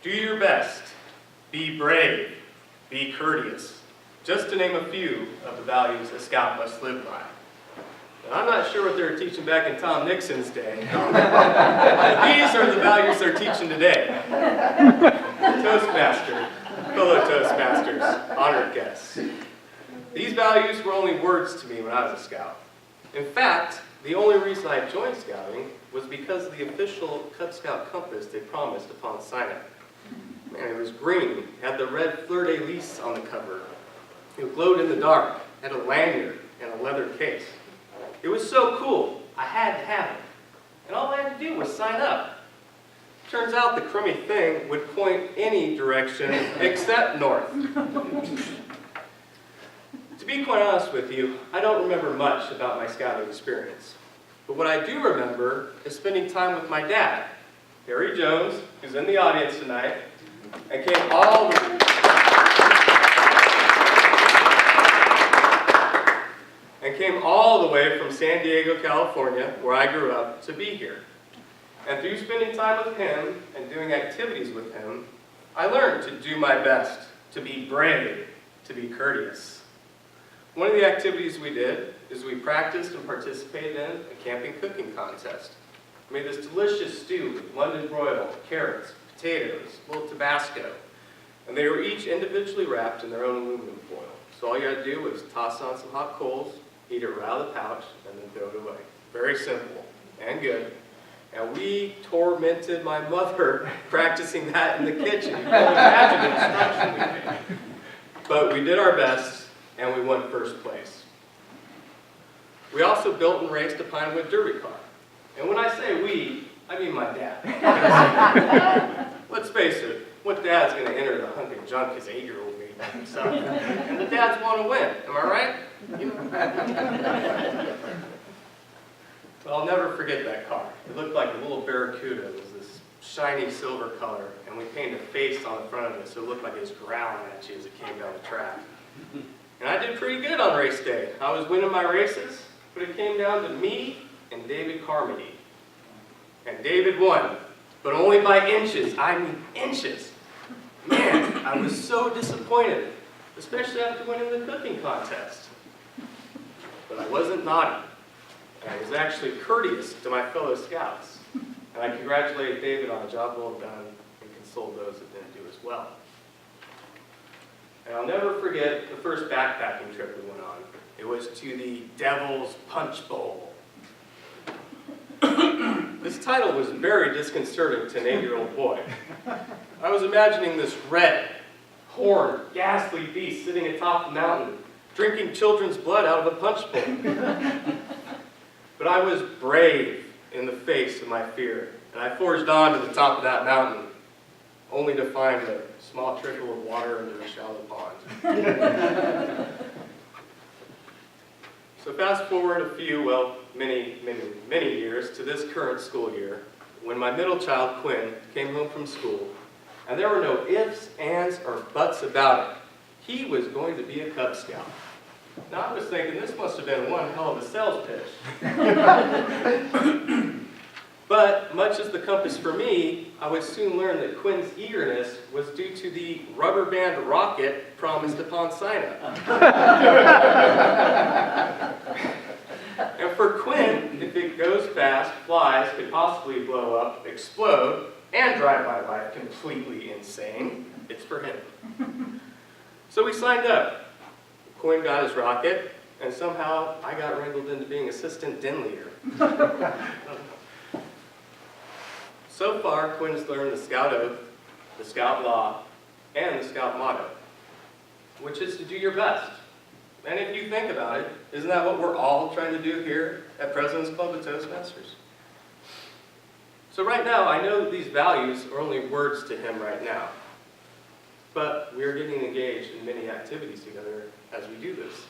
Do your best. Be brave. Be courteous. Just to name a few of the values a scout must live by. And I'm not sure what they were teaching back in Tom Nixon's day. These are the values they're teaching today. Toastmaster, fellow Toastmasters, honored guests. These values were only words to me when I was a scout. In fact, the only reason I joined scouting was because of the official Cub Scout compass they promised upon sign-up. Man, it was green, had the red fleur-de-lis on the cover. It glowed in the dark, had a lanyard and a leather case. It was so cool, I had to have it. And all I had to do was sign up. Turns out the crummy thing would point any direction except north. To be quite honest with you, I don't remember much about my scouting experience. But what I do remember is spending time with my dad, Harry Jones, who's in the audience tonight, and came all the way from San Diego, California, where I grew up, to be here. And through spending time with him and doing activities with him, I learned to do my best, to be brave, to be courteous. One of the activities we did is we practiced and participated in a camping cooking contest. We made this delicious stew with London broil, carrots, potatoes, a little Tabasco, and they were each individually wrapped in their own aluminum foil. So all you had to do was toss on some hot coals, eat it right out of the pouch, and then throw it away. Very simple and good. And we tormented my mother practicing that in the kitchen. You can only imagine the destruction we made. But we did our best, and we won first place. We also built and raced a Pinewood Derby car. And when I say we, I mean my dad. Let's face it, what dad's going to enter the hunk of junk his 8-year-old made by himself? And the dads want to win, am I right? But I'll never forget that car. It looked like a little Barracuda. It was this shiny silver color, and we painted a face on the front of it so it looked like it was growling at you as it came down the track. And I did pretty good on race day. I was winning my races, but it came down to me and David Carmody. And David won, but only by inches. I mean inches. Man, I was so disappointed, especially after winning the cooking contest. But I wasn't naughty. And I was actually courteous to my fellow scouts. And I congratulated David on a job well done and consoled those that didn't do as well. And I'll never forget the first backpacking trip we went on. It was to the Devil's Punch Bowl. This title was very disconcerting to an 8-year-old boy. I was imagining this red, horned, ghastly beast sitting atop the mountain, drinking children's blood out of a punch bowl. But I was brave in the face of my fear, and I forged on to the top of that mountain, only to find a small trickle of water under a shallow pond. So fast forward a few, well, many years to this current school year, when my middle child, Quinn, came home from school, and there were no ifs, ands, or buts about it. He was going to be a Cub Scout. Now, I was thinking this must have been one hell of a sales pitch. But, much as the compass for me, I would soon learn that Quinn's eagerness was due to the rubber band rocket promised upon sign-up. And for Quinn, if it goes fast, flies, could possibly blow up, explode, and drive my life completely insane, it's for him. So we signed up. Quinn got his rocket, and somehow I got wrangled into being assistant den leader. So far, Quinn's learned the Scout Oath, the Scout Law, and the Scout Motto, which is to do your best. And if you think about it, isn't that what we're all trying to do here at President's Club of Toastmasters? So right now, I know that these values are only words to him right now, but we're getting engaged in many activities together as we do this.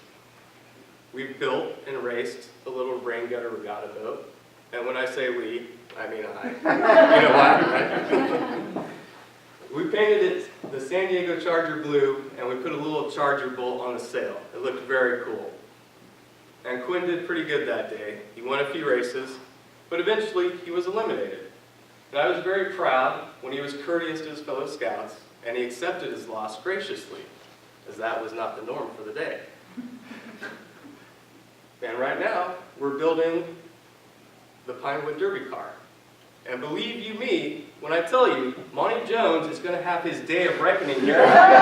We've built and raced a little rain gutter regatta boat, and when I say we, I mean I. You know why, right? We painted it the San Diego Charger blue, and we put a little Charger bolt on the sail. It looked very cool. And Quinn did pretty good that day. He won a few races, but eventually he was eliminated. And I was very proud when he was courteous to his fellow scouts and he accepted his loss graciously, as that was not the norm for the day. And right now, we're building the Pinewood Derby car. And believe you me, when I tell you, Monty Jones is going to have his day of reckoning here. That's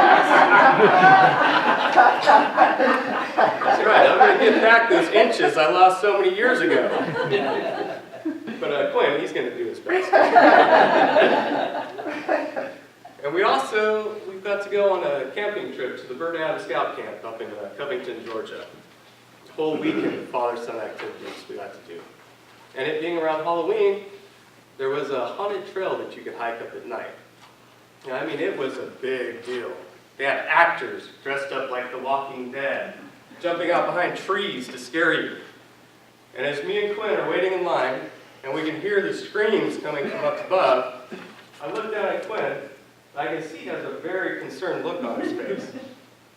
right, I'm going to get back those inches I lost so many years ago. But Quinn, he's going to do his best. And we've got to go on a camping trip to the Bird Adams Scout Camp up in Covington, Georgia. A whole weekend of father-son activities we got to do. And it being around Halloween, there was a haunted trail that you could hike up at night. And I mean, it was a big deal. They had actors dressed up like the Walking Dead, jumping out behind trees to scare you. And as me and Quinn are waiting in line, and we can hear the screams coming from up above, I look down at Quinn, and I can see he has a very concerned look on his face.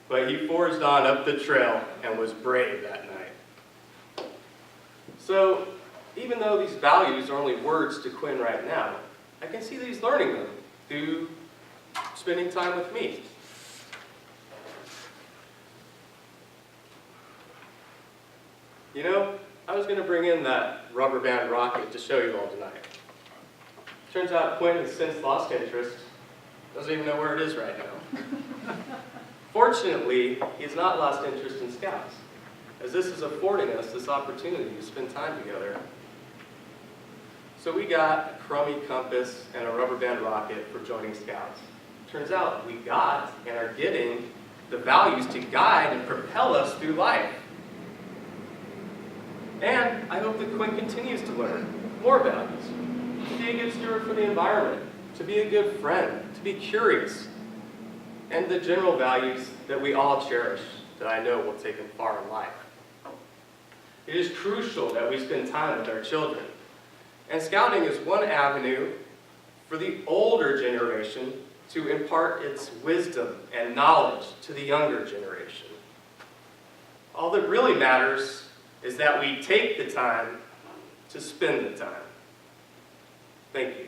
But he forged on up the trail and was brave that night. So, even though these values are only words to Quinn right now, I can see that he's learning them through spending time with me. You know, I was going to bring in that rubber band rocket to show you all tonight. Turns out Quinn has since lost interest, doesn't even know where it is right now. Fortunately, he has not lost interest in Scouts, as this is affording us this opportunity to spend time together. So we got a crummy compass and a rubber band rocket for joining Scouts. Turns out we got and are getting the values to guide and propel us through life. And I hope that Quinn continues to learn more values. To be a good steward for the environment, to be a good friend, to be curious, and the general values that we all cherish that I know will take him far in life. It is crucial that we spend time with our children. And Scouting is one avenue for the older generation to impart its wisdom and knowledge to the younger generation. All that really matters is that we take the time to spend the time. Thank you.